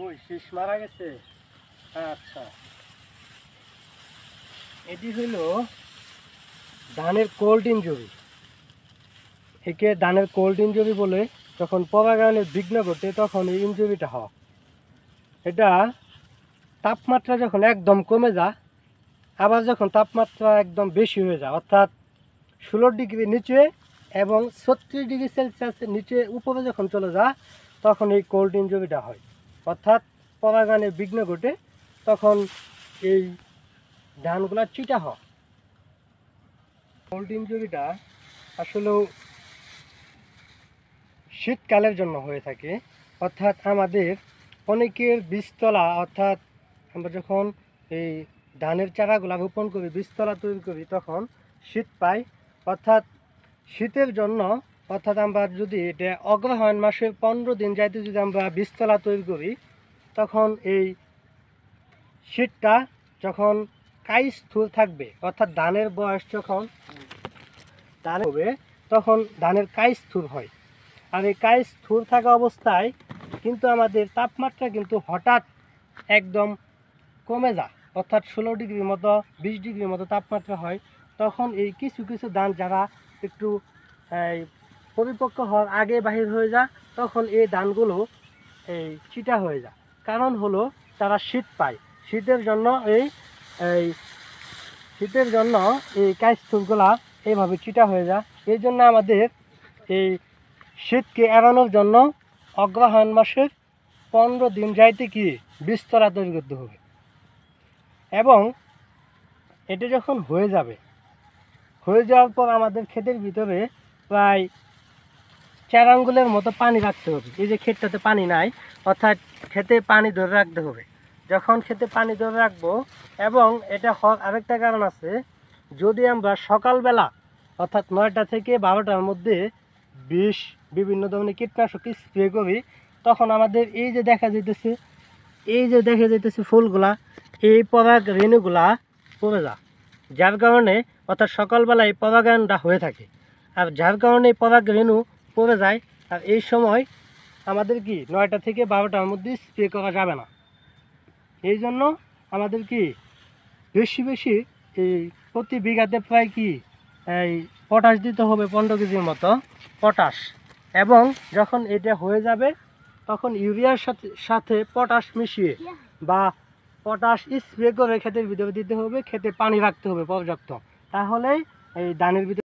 ওই শীষ মারা গেছে। আচ্ছা, এটি হইল ধানের কোল্ড ইনজুরি। একে ধানের কোল্ড ইনজুরি বলে। যখন পরাগায়নের বিঘ্ন ঘটে তখন এই ইনজুরিটা হয়। এটা তাপমাত্রা যখন একদম কমে যায়, আবার যখন তাপমাত্রা একদম বেশি হয়ে যায়, অর্থাৎ 16 ডিগ্রি নিচে এবং 36 ডিগ্রি সেলসিয়াসের নিচে উপরে যখন চলে যায়, তখন এই কোল্ড ইনজুরিটা হয়। অর্থাৎ পরাগায়নের বিঘ্ন ঘটে, তখন এই ধানগুলা চিটা হয়। কোল্ড ইনজুরিটা আসলেও শীতকালের জন্য হয়ে থাকে। অর্থাৎ আমাদের অনেকের বীজতলা, অর্থাৎ আমরা যখন এই ধানের চারাগুলা রোপণ করি, বীজতলা তৈরি করি, তখন শীত পাই। অর্থাৎ শীতের জন্য, অর্থাৎ আমরা যদি এটা অগ্রহায়ণ মাসের 15 দিন যাইতে যদি আমরা বীজতলা তৈরি করি, তখন এই শীতটা যখন কাইস্থুর থাকবে, অর্থাৎ ধানের বয়স যখন ধান হবে, তখন ধানের কাইস্থুর হয়। আর এই কাইস্থুর থাকা অবস্থায় কিন্তু আমাদের তাপমাত্রা কিন্তু হঠাৎ একদম কমে যায়, অর্থাৎ 16 ডিগ্রির মতো 20 ডিগ্রির মতো তাপমাত্রা হয়। তখন এই কিছু কিছু ধান যারা একটু পরিপক্ক হওয়ার আগে বাহির হয়ে যায়, তখন এই ধানগুলো এই চিটা হয়ে যায়। কারণ হলো তারা শীত পায়। শীতের জন্য এই শীতের জন্য এই কাইস্থুরগুলা এইভাবে চিটা হয়ে যায়। এই জন্য আমাদের এই শীতকে এড়ানোর জন্য অগ্রহায়ণ মাসের 15 দিন যাইতে কি বীজতলা তৈরি করতে হবে। এবং এটা যখন হয়ে যাওয়ার পর আমাদের ক্ষেতের ভিতরে প্রায় 4 আঙ্গুলের মতো পানি রাখতে হবে। এই যে ক্ষেতটাতে পানি নাই, অর্থাৎ খেতে পানি ধরে রাখতে হবে। যখন খেতে পানি ধরে রাখবো, এবং এটা হওয়ার আরেকটা কারণ আছে, যদি আমরা সকালবেলা অর্থাৎ 9টা থেকে 12টার মধ্যে বিভিন্ন ধরনের কীটনাশক স্প্রে করি, তখন আমাদের এই যে দেখা যাইতেছে ফুলগুলা, এই পরাগ রেণুগুলা পড়ে যায়, যার কারণে অর্থাৎ সকালবেলা এই পরাগায়নটা হয়ে থাকে। আর যার কারণে এই পরাগ রেণু পড়ে যায়। আর এই সময় আমাদের কি 9টা থেকে 12টার মধ্যে স্প্রে করা যাবে না। এই জন্য আমাদের কি বেশি এই প্রতি বিঘাতে প্রায় কি এই পটাশ দিতে হবে 15 কেজির মতো পটাশ। এবং যখন এটা হয়ে যাবে, তখন ইউরিয়ার সাথে পটাশ মিশিয়ে বা পটাশ স্প্রে করে ক্ষেতের ভিতরে দিতে হবে। খেতে পানি রাখতে হবে পর্যাপ্ত, তাহলেই এই ধানের ভিতরে